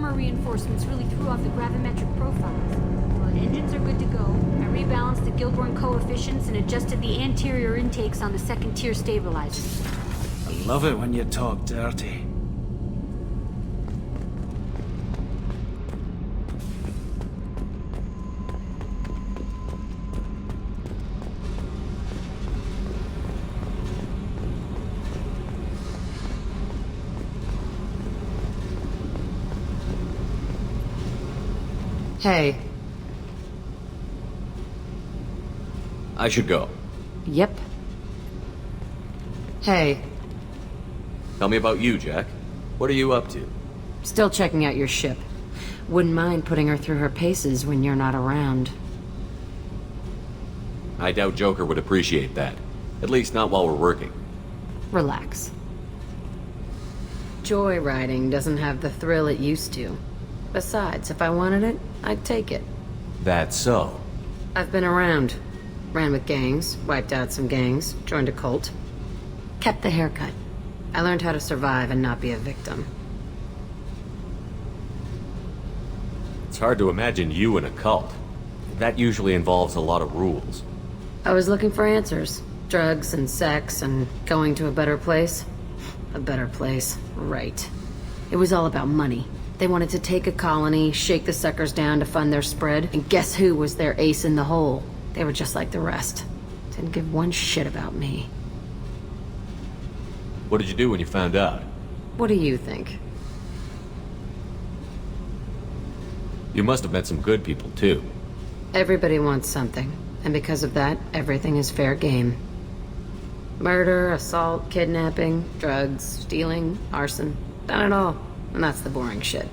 armor reinforcements really threw off the gravimetric profiles. But engines are good to go. I rebalanced the Gilborn coefficients and adjusted the anterior intakes on the second tier stabilizers. I love it when you talk dirty. Hey. I should go. Yep. Hey. Tell me about you, Jack. What are you up to? Still checking out your ship. Wouldn't mind putting her through her paces when you're not around. I doubt Joker would appreciate that. At least not while we're working. Relax. Joyriding doesn't have the thrill it used to. Besides, if I wanted it, I'd take it. That's so. I've been around. Ran with gangs, wiped out some gangs, joined a cult. Kept the haircut. I learned how to survive and not be a victim. It's hard to imagine you in a cult. That usually involves a lot of rules. I was looking for answers. Drugs and sex and going to a better place. A better place, right. It was all about money. They wanted to take a colony, shake the suckers down to fund their spread, and guess who was their ace in the hole? They were just like the rest. Didn't give one shit about me. What did you do when you found out? What do you think? You must have met some good people, too. Everybody wants something, and because of that, everything is fair game. Murder, assault, kidnapping, drugs, stealing, arson. Done it all. And that's the boring shit.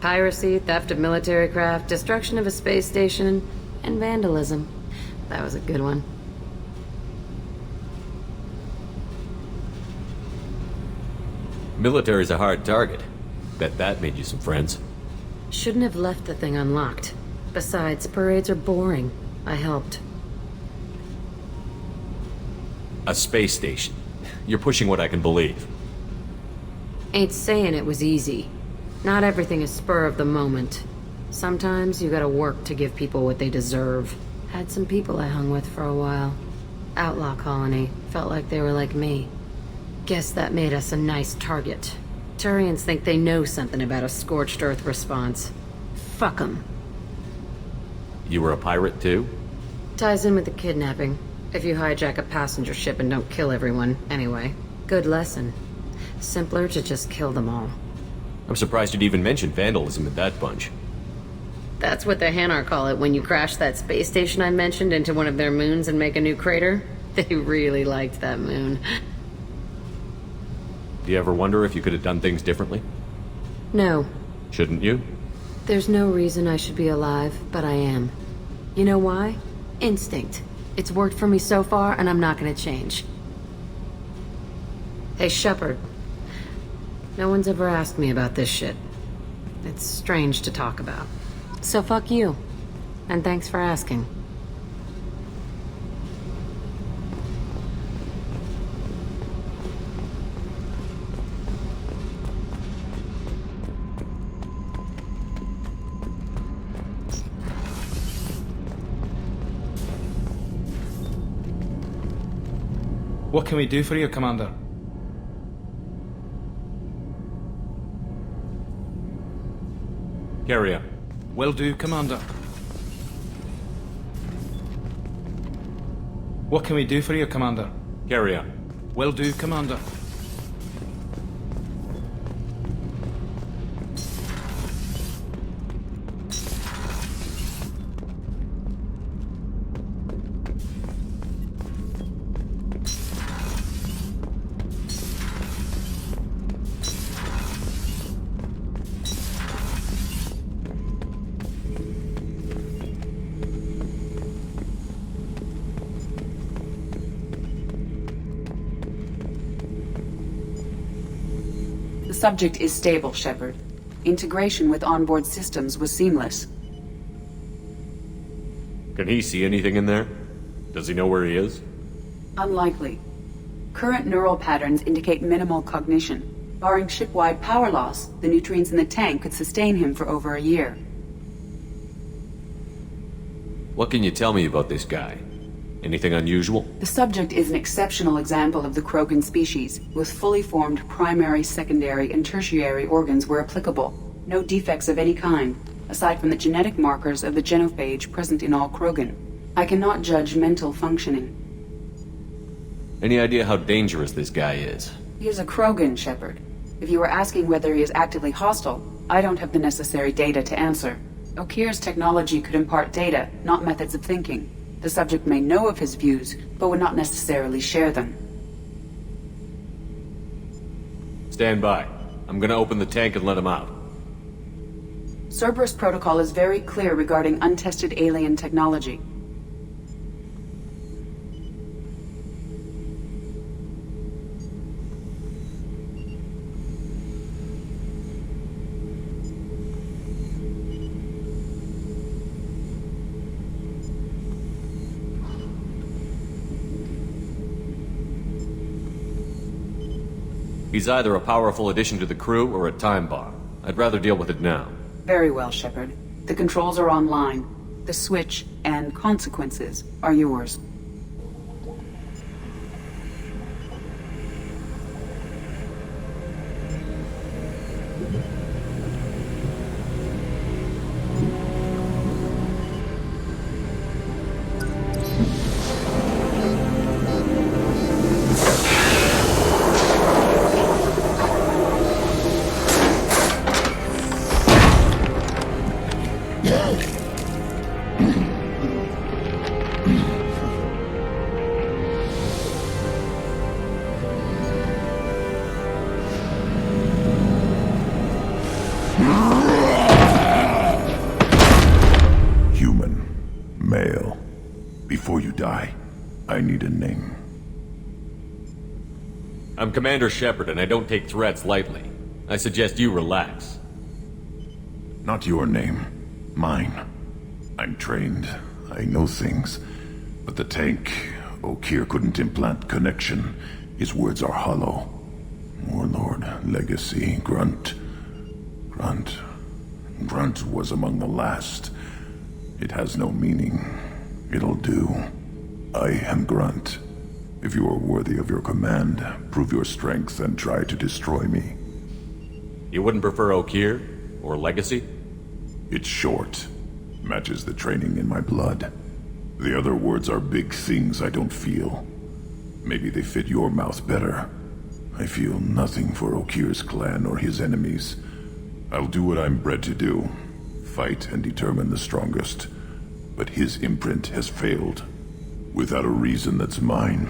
Piracy, theft of military craft, destruction of a space station, and vandalism. That was a good one. Military's a hard target. Bet that made you some friends. Shouldn't have left the thing unlocked. Besides, parades are boring. I helped. A space station. You're pushing what I can believe. Ain't saying it was easy. Not everything is spur of the moment. Sometimes you gotta work to give people what they deserve. Had some people I hung with for a while. Outlaw colony. Felt like they were like me. Guess that made us a nice target. Turians think they know something about a scorched earth response. Fuck 'em. You were a pirate, too? Ties in with the kidnapping. If you hijack a passenger ship and don't kill everyone, anyway. Good lesson. Simpler to just kill them all. I'm surprised you'd even mention vandalism in that bunch. That's what the Hanar call it when you crash that space station I mentioned into one of their moons and make a new crater. They really liked that moon. Do you ever wonder if you could have done things differently? No. Shouldn't you? There's no reason I should be alive, but I am. You know why? Instinct. It's worked for me so far, and I'm not gonna change. Hey, Shepard. No one's ever asked me about this shit. It's strange to talk about. So fuck you. And thanks for asking. What can we do for you, Commander? Carry on. Will do, Commander. What can we do for you, Commander? Carry on. Will do, Commander. The subject is stable, Shepard. Integration with onboard systems was seamless. Can he see anything in there? Does he know where he is? Unlikely. Current neural patterns indicate minimal cognition. Barring ship-wide power loss, the nutrients in the tank could sustain him for over a year. What can you tell me about this guy? Anything unusual? The subject is an exceptional example of the Krogan species, with fully formed primary, secondary, and tertiary organs where applicable. No defects of any kind, aside from the genetic markers of the genophage present in all Krogan. I cannot judge mental functioning. Any idea how dangerous this guy is? He is a Krogan, Shepard. If you were asking whether he is actively hostile, I don't have the necessary data to answer. Okeer's technology could impart data, not methods of thinking. The subject may know of his views, but would not necessarily share them. Stand by. I'm gonna open the tank and let him out. Cerberus protocol is very clear regarding untested alien technology. He's either a powerful addition to the crew or a time bomb. I'd rather deal with it now. Very well, Shepard. The controls are online. The switch and consequences are yours. I need a name. I'm Commander Shepard, and I don't take threats lightly. I suggest you relax. Not your name. Mine. I'm trained. I know things. But the tank, Okeer couldn't implant connection. His words are hollow. Warlord, legacy, grunt. Grunt was among the last. It has no meaning. It'll do. I am Grunt. If you are worthy of your command, prove your strength and try to destroy me. You wouldn't prefer Okeer? Or legacy? It's short. Matches the training in my blood. The other words are big things I don't feel. Maybe they fit your mouth better. I feel nothing for Okeer's clan or his enemies. I'll do what I'm bred to do. Fight and determine the strongest. But his imprint has failed. Without a reason that's mine,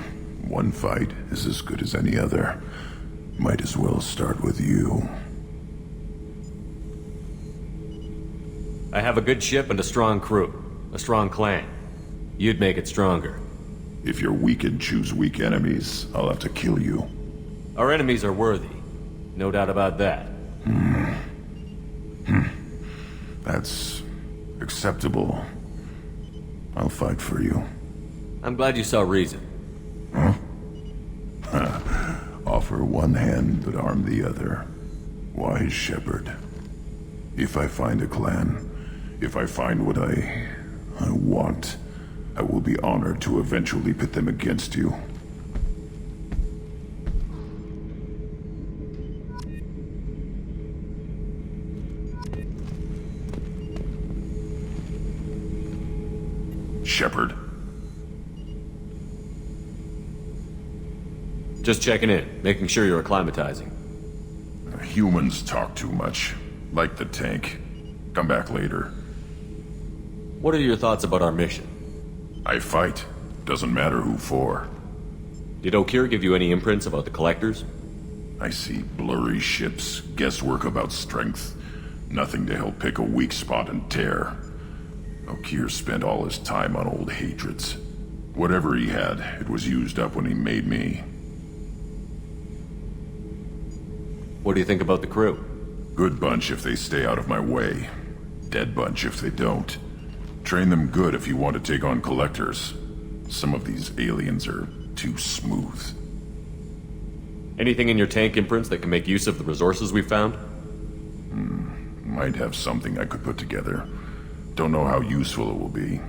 one fight is as good as any other. Might as well start with you. I have a good ship and a strong crew. A strong clan. You'd make it stronger. If you're weak and choose weak enemies, I'll have to kill you. Our enemies are worthy. No doubt about that. That's acceptable. I'll fight for you. I'm glad you saw reason. Offer one hand, but arm the other. Wise Shepard. If I find a clan, if I find what I want, I will be honored to eventually pit them against you. Shepard. Just checking in, making sure you're acclimatizing. Humans talk too much. Like the tank. Come back later. What are your thoughts about our mission? I fight. Doesn't matter who for. Did Okeer give you any imprints about the Collectors? I see blurry ships, guesswork about strength. Nothing to help pick a weak spot and tear. Okeer spent all his time on old hatreds. Whatever he had, it was used up when he made me. What do you think about the crew? Good bunch if they stay out of my way. Dead bunch if they don't. Train them good if you want to take on Collectors. Some of these aliens are too smooth. Anything in your tank imprints that can make use of the resources we found? Might have something I could put together. Don't know how useful it will be.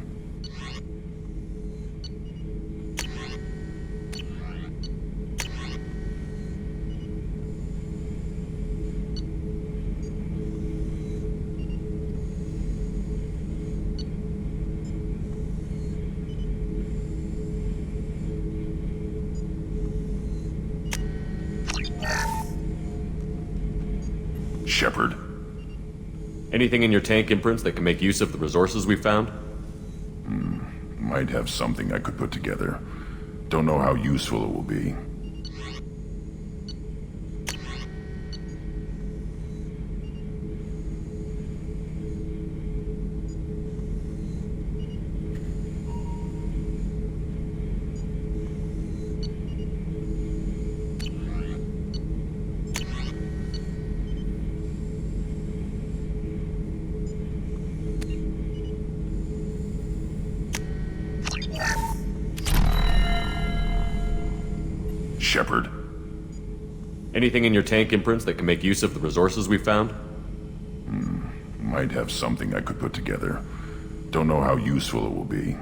Shepard. Anything in your tank imprints that can make use of the resources we found? Might have something I could put together. Don't know how useful it will be. Shepard. Anything in your tank imprints that can make use of the resources we found? Might have something I could put together. Don't know how useful it will be.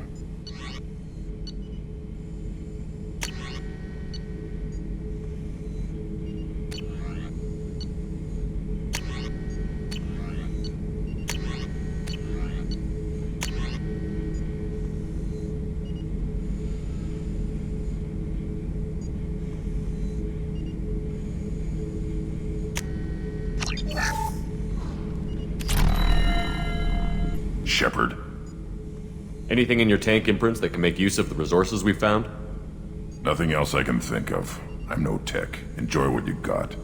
Shepard. Anything in your tank imprints that can make use of the resources we found? Nothing else I can think of. I'm no tech. Enjoy what you got.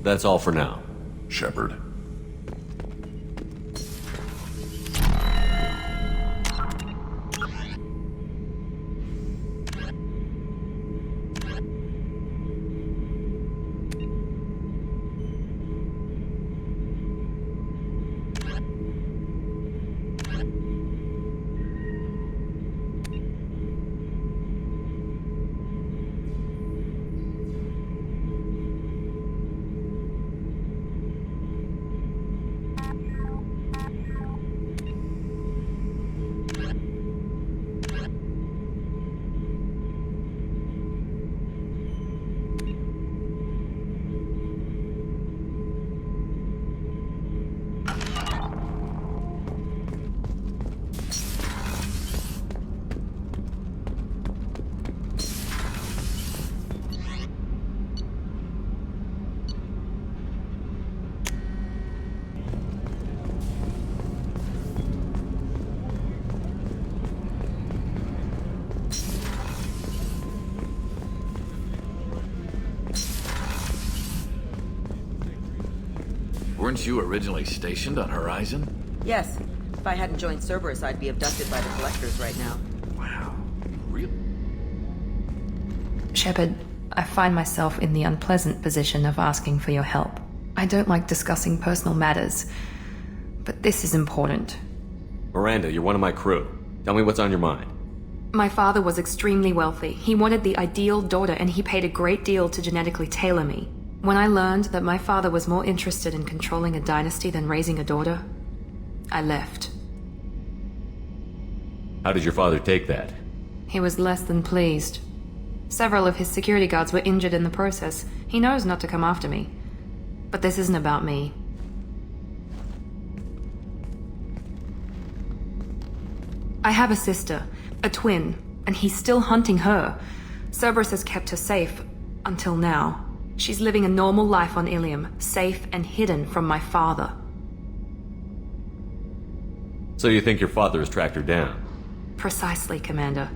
That's all for now. Shepard. Weren't you originally stationed on Horizon? Yes. If I hadn't joined Cerberus, I'd be abducted by the Collectors right now. Wow. Really? Shepard, I find myself in the unpleasant position of asking for your help. I don't like discussing personal matters, but this is important. Miranda, you're one of my crew. Tell me what's on your mind. My father was extremely wealthy. He wanted the ideal daughter, and he paid a great deal to genetically tailor me. When I learned that my father was more interested in controlling a dynasty than raising a daughter, I left. How did your father take that? He was less than pleased. Several of his security guards were injured in the process. He knows not to come after me. But this isn't about me. I have a sister, a twin, and he's still hunting her. Cerberus has kept her safe, until now. She's living a normal life on Ilium, safe and hidden from my father. So you think your father has tracked her down? Precisely, Commander.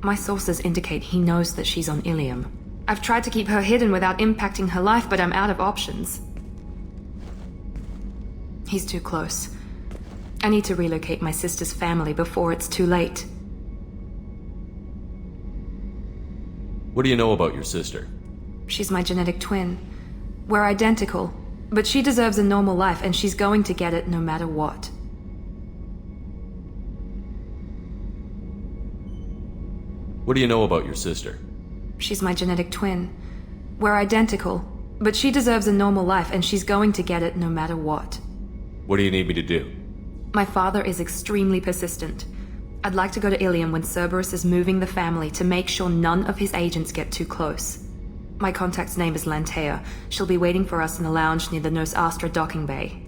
My sources indicate he knows that she's on Ilium. I've tried to keep her hidden without impacting her life, but I'm out of options. He's too close. I need to relocate my sister's family before it's too late. What do you know about your sister? She's my genetic twin. We're identical, but she deserves a normal life, and she's going to get it no matter what. What do you know about your sister? She's my genetic twin. We're identical, but she deserves a normal life and she's going to get it no matter what. What do you need me to do? My father is extremely persistent. I'd like to go to Ilium when Cerberus is moving the family to make sure none of his agents get too close. My contact's name is Lantea. She'll be waiting for us in the lounge near the Nos Astra docking bay.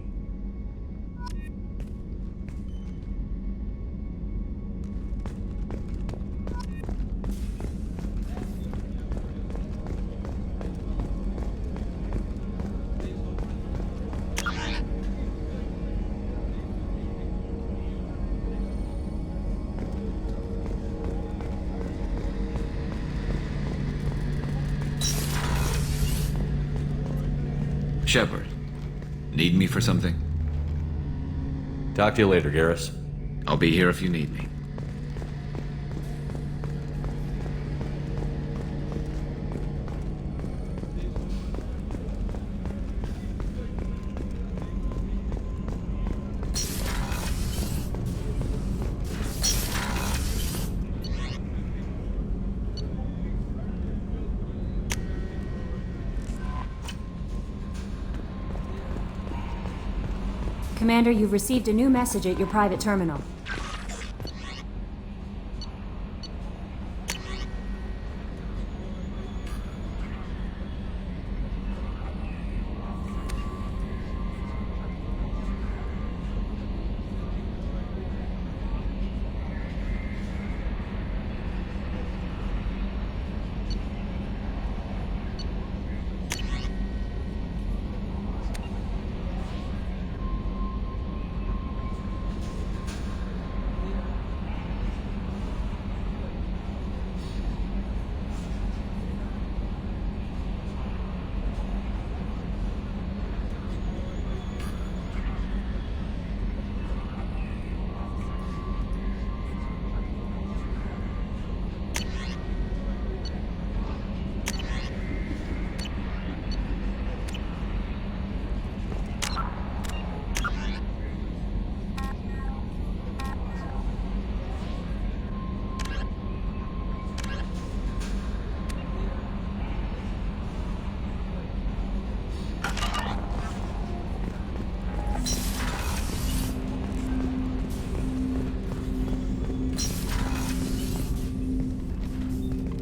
Shepard, need me for something? Talk to you later, Garrus. I'll be here if you need me. Commander, you've received a new message at your private terminal.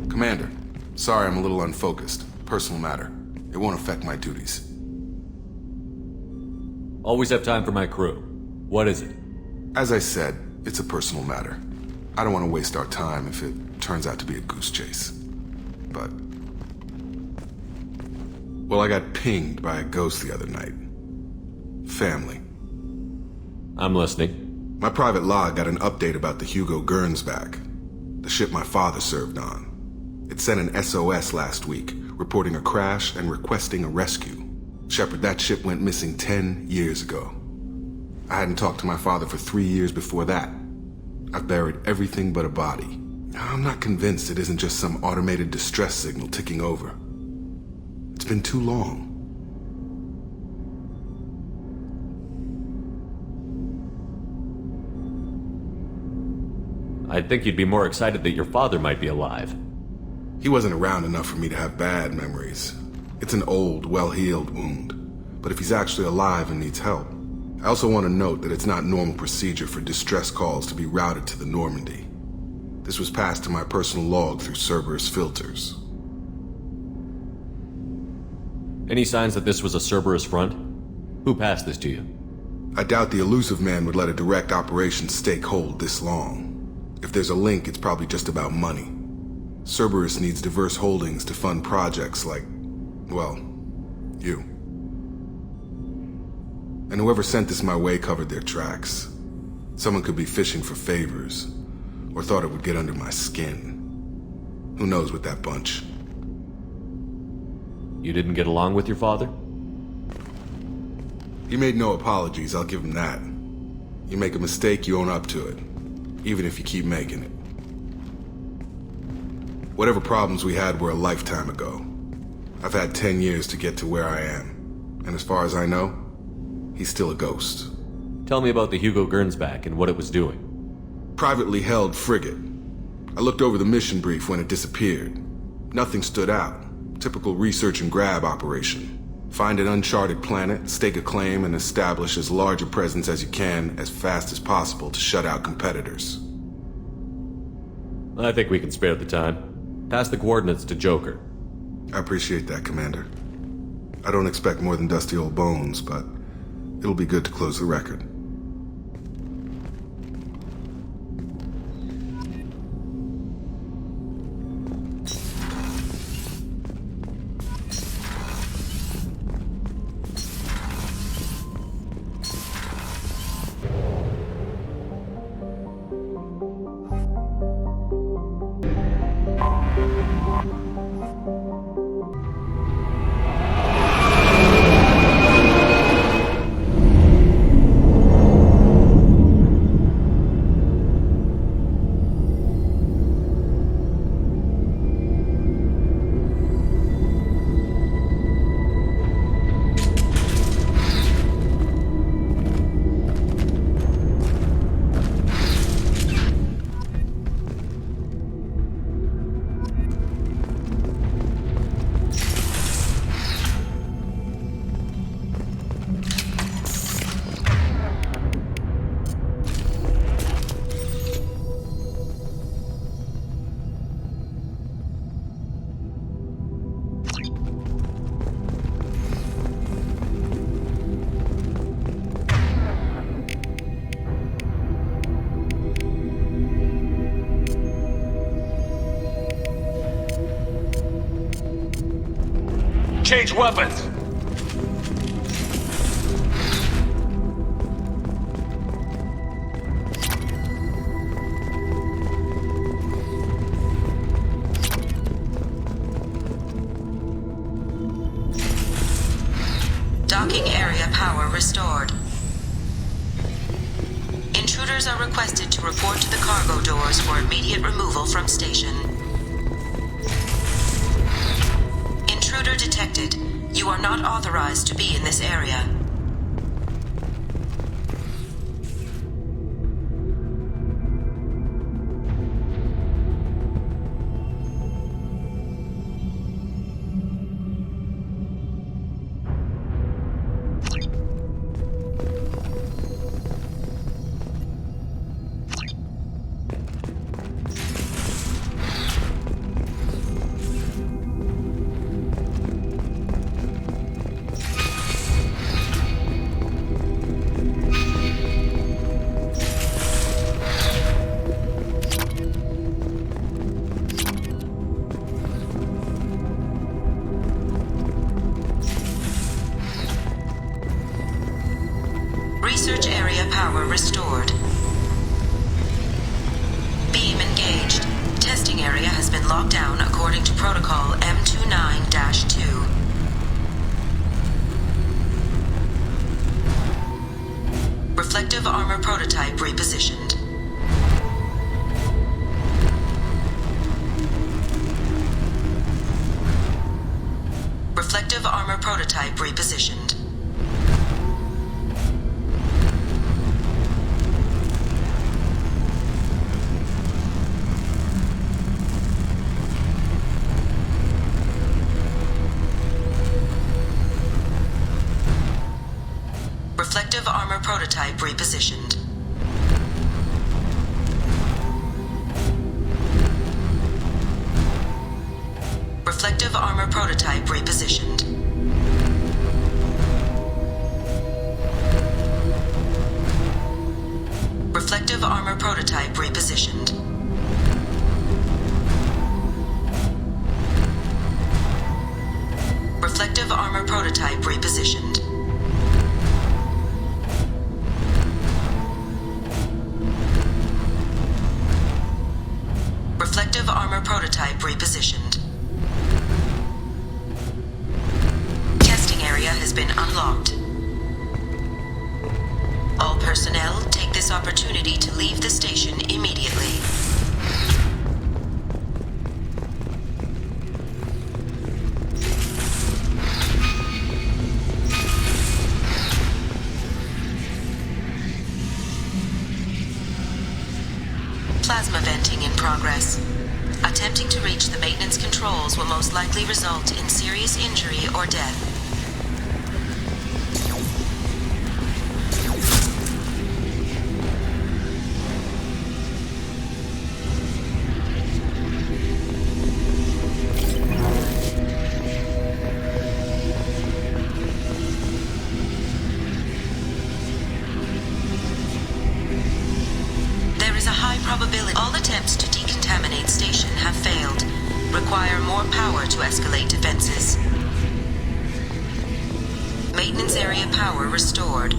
Commander, sorry I'm a little unfocused. Personal matter. It won't affect my duties. Always have time for my crew. What is it? As I said, it's a personal matter. I don't want to waste our time if it turns out to be a goose chase. But... well, I got pinged by a ghost the other night. Family. I'm listening. My private log got an update about the Hugo Gernsback, the ship my father served on. It sent an SOS last week, reporting a crash and requesting a rescue. Shepard, that ship went missing 10 years ago. I hadn't talked to my father for 3 years before that. I've buried everything but a body. I'm not convinced it isn't just some automated distress signal ticking over. It's been too long. I'd think you'd be more excited that your father might be alive. He wasn't around enough for me to have bad memories. It's an old, well-healed wound. But if he's actually alive and needs help, I also want to note that it's not normal procedure for distress calls to be routed to the Normandy. This was passed to my personal log through Cerberus filters. Any signs that this was a Cerberus front? Who passed this to you? I doubt the elusive man would let a direct operation stake hold this long. If there's a link, it's probably just about money. Cerberus needs diverse holdings to fund projects like, well, you. And whoever sent this my way covered their tracks. Someone could be fishing for favors, or thought it would get under my skin. Who knows with that bunch? You didn't get along with your father? He made no apologies, I'll give him that. You make a mistake, you own up to it, even if you keep making it. Whatever problems we had were a lifetime ago. I've had 10 years to get to where I am, and as far as I know, he's still a ghost. Tell me about the Hugo Gernsback and what it was doing. Privately held frigate. I looked over the mission brief when it disappeared. Nothing stood out. Typical research and grab operation. Find an uncharted planet, stake a claim, and establish as large a presence as you can as fast as possible to shut out competitors. I think we can spare the time. Pass the coordinates to Joker. I appreciate that, Commander. I don't expect more than dusty old bones, but it'll be good to close the record. Change weapons! Docking area power restored. Intruders are requested to report to the cargo doors for immediate removal from station. Intruder detected. You are not authorized to be in this area. Research area power restored. Beam engaged. Testing area has been locked down according to protocol M29-2. Reflective armor prototype repositioned. Reflective armor prototype repositioned. Reflective armor prototype repositioned. Reflective armor prototype repositioned. Reflective armor prototype repositioned. Reflective armor prototype repositioned. Reflective armor prototype repositioned. Testing area has been unlocked. All personnel take this opportunity to leave the station immediately. plasma venting in progress. Attempting to reach the maintenance controls will most likely result in serious injury or death. All attempts to decontaminate station have failed. Require more power to escalate defenses. Maintenance area power restored.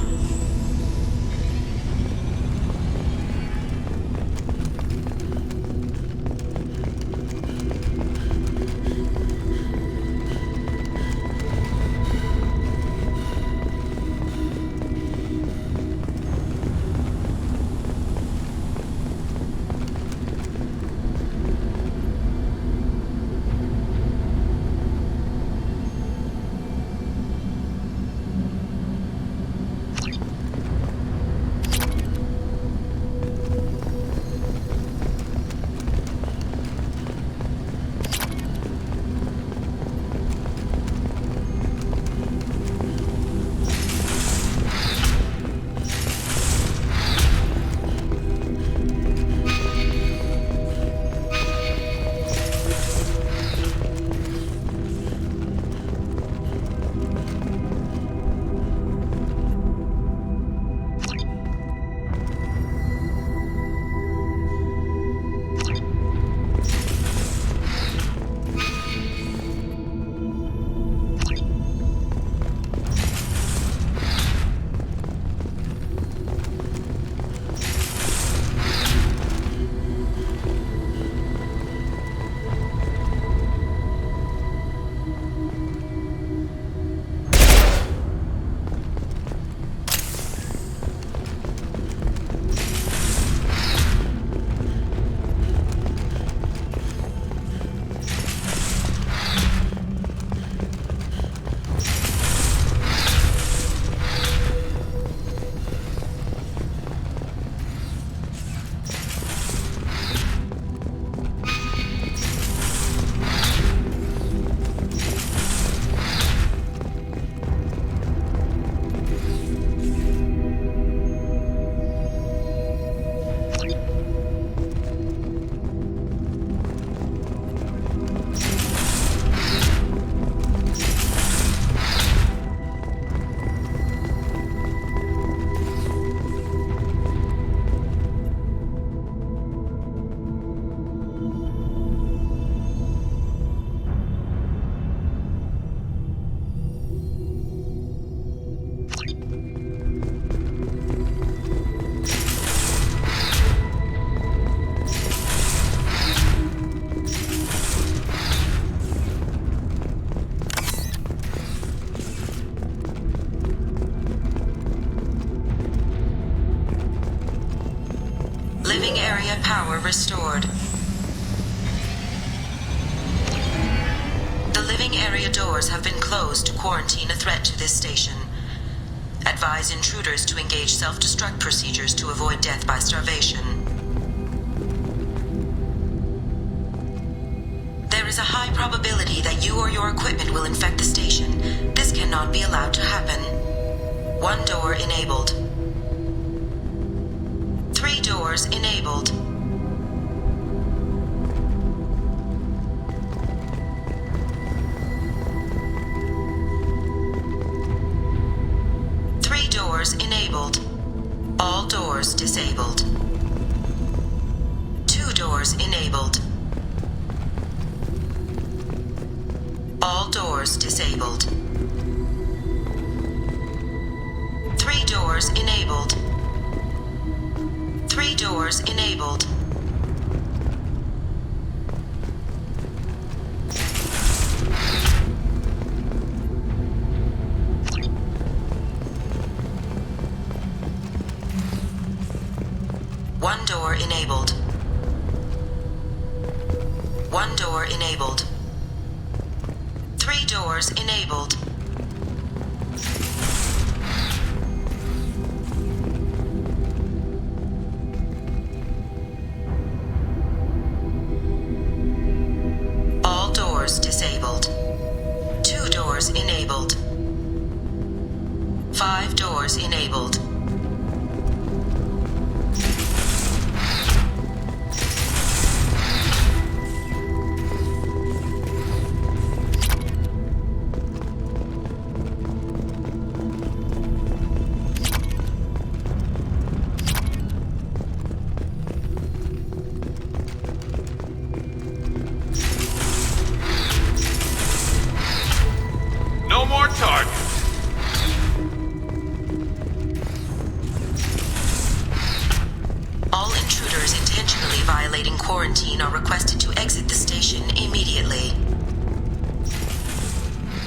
Power restored. The living area doors have been closed to quarantine a threat to this station. Advise intruders to engage self-destruct procedures to avoid death by starvation. There is a high probability that you or your equipment will infect the station. This cannot be allowed to happen. 1 door enabled. 3 doors enabled. 3 doors enabled. All doors disabled. 2 doors enabled. All doors disabled. 3 doors enabled. 3 doors enabled. One door enabled. 1 door enabled. 3 doors enabled. 5 doors enabled. No more targets. All intruders intentionally violating quarantine are requested to exit the station immediately.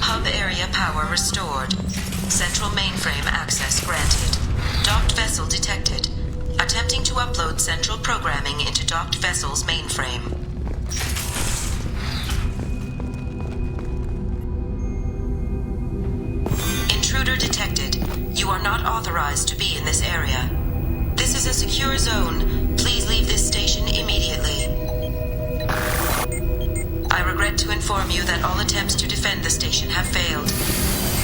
Hub area power restored. Central mainframe access granted. Docked vessel detected. Attempting to upload central programming into docked vessel's mainframe. Intruder detected. You are not authorized to be in this area. This is a secure zone. Please leave this station immediately. I regret to inform you that all attempts to defend the station have failed.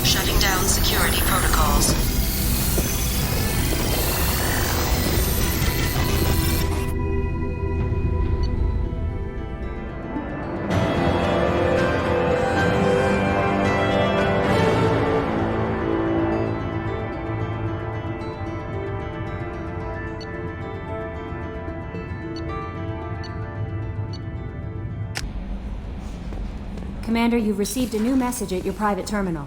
Shutting down security protocols. Commander, you've received a new message at your private terminal.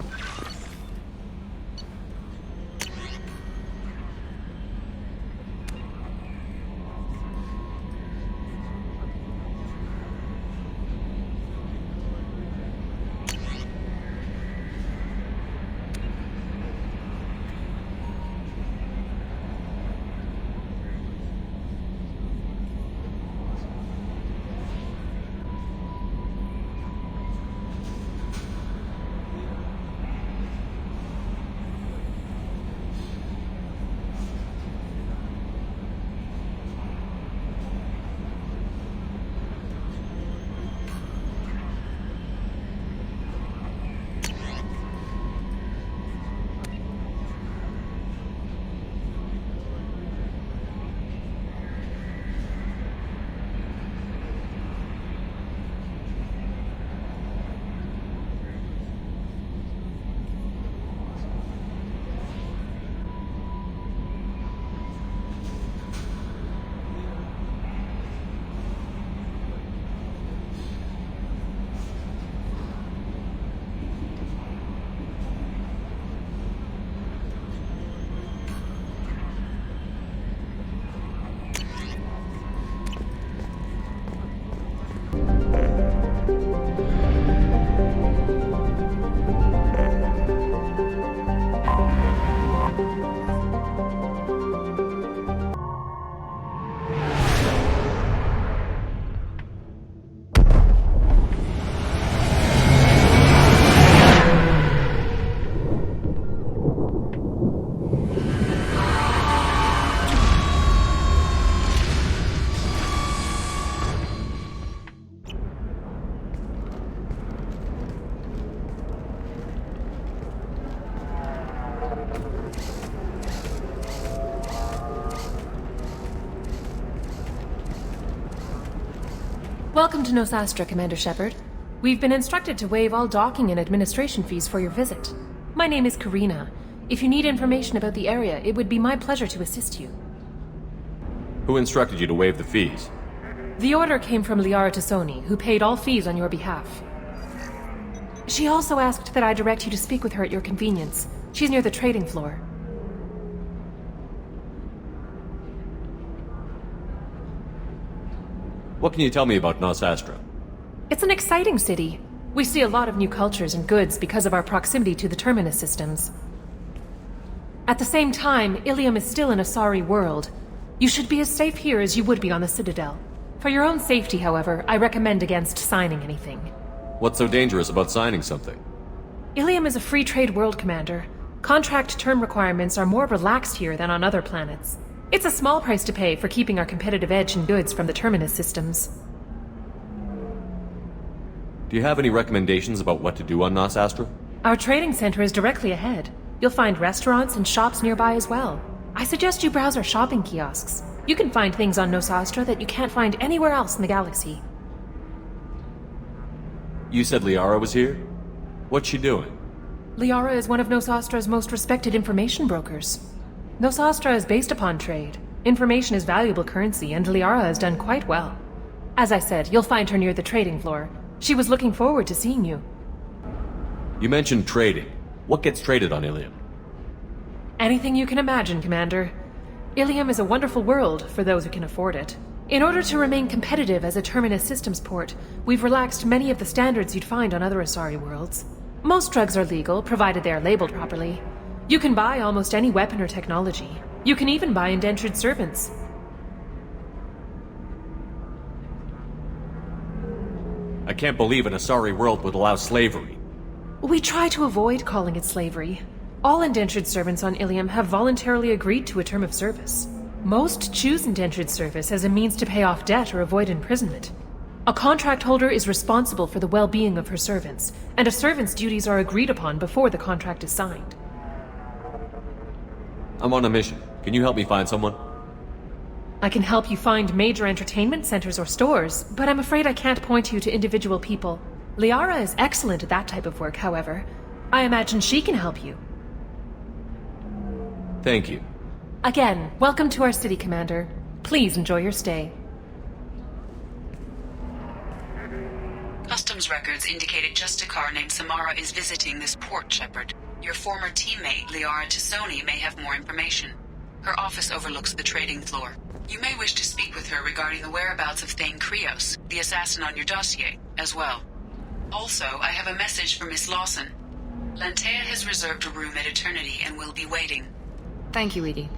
Welcome to Nosastra, Commander Shepard. We've been instructed to waive all docking and administration fees for your visit. My name is Karina. If you need information about the area, it would be my pleasure to assist you. Who instructed you to waive the fees? The order came from Liara Tassoni, who paid all fees on your behalf. She also asked that I direct you to speak with her at your convenience. She's near the trading floor. What can you tell me about Nosastra? It's an exciting city. We see a lot of new cultures and goods because of our proximity to the Terminus systems. At the same time, Ilium is still in a sorry world. You should be as safe here as you would be on the Citadel. For your own safety, however, I recommend against signing anything. What's so dangerous about signing something? Ilium is a free trade world, Commander. Contract term requirements are more relaxed here than on other planets. It's a small price to pay for keeping our competitive edge in goods from the Terminus systems. Do you have any recommendations about what to do on Nosastra? Our trading center is directly ahead. You'll find restaurants and shops nearby as well. I suggest you browse our shopping kiosks. You can find things on Nosastra that you can't find anywhere else in the galaxy. You said Liara was here? What's she doing? Liara is one of Nosastra's most respected information brokers. Nosastra is based upon trade. Information is valuable currency, and Liara has done quite well. As I said, you'll find her near the trading floor. She was looking forward to seeing you. You mentioned trading. What gets traded on Ilium? Anything you can imagine, Commander. Ilium is a wonderful world for those who can afford it. In order to remain competitive as a Terminus systems port, we've relaxed many of the standards you'd find on other Asari worlds. Most drugs are legal, provided they are labeled properly. You can buy almost any weapon or technology. You can even buy indentured servants. I can't believe an Asari world would allow slavery. We try to avoid calling it slavery. All indentured servants on Ilium have voluntarily agreed to a term of service. Most choose indentured service as a means to pay off debt or avoid imprisonment. A contract holder is responsible for the well-being of her servants, and a servant's duties are agreed upon before the contract is signed. I'm on a mission. Can you help me find someone? I can help you find major entertainment centers or stores, but I'm afraid I can't point you to individual people. Liara is excellent at that type of work, however. I imagine she can help you. Thank you. Again, welcome to our city, Commander. Please enjoy your stay. Customs records indicate a Justicar named Samara is visiting this port, Shepard. Your former teammate, Liara Tassoni, may have more information. Her office overlooks the trading floor. You may wish to speak with her regarding the whereabouts of Thane Krios, the assassin on your dossier, as well. Also, I have a message for Miss Lawson. Lantea has reserved a room at Eternity and will be waiting. Thank you, Edie.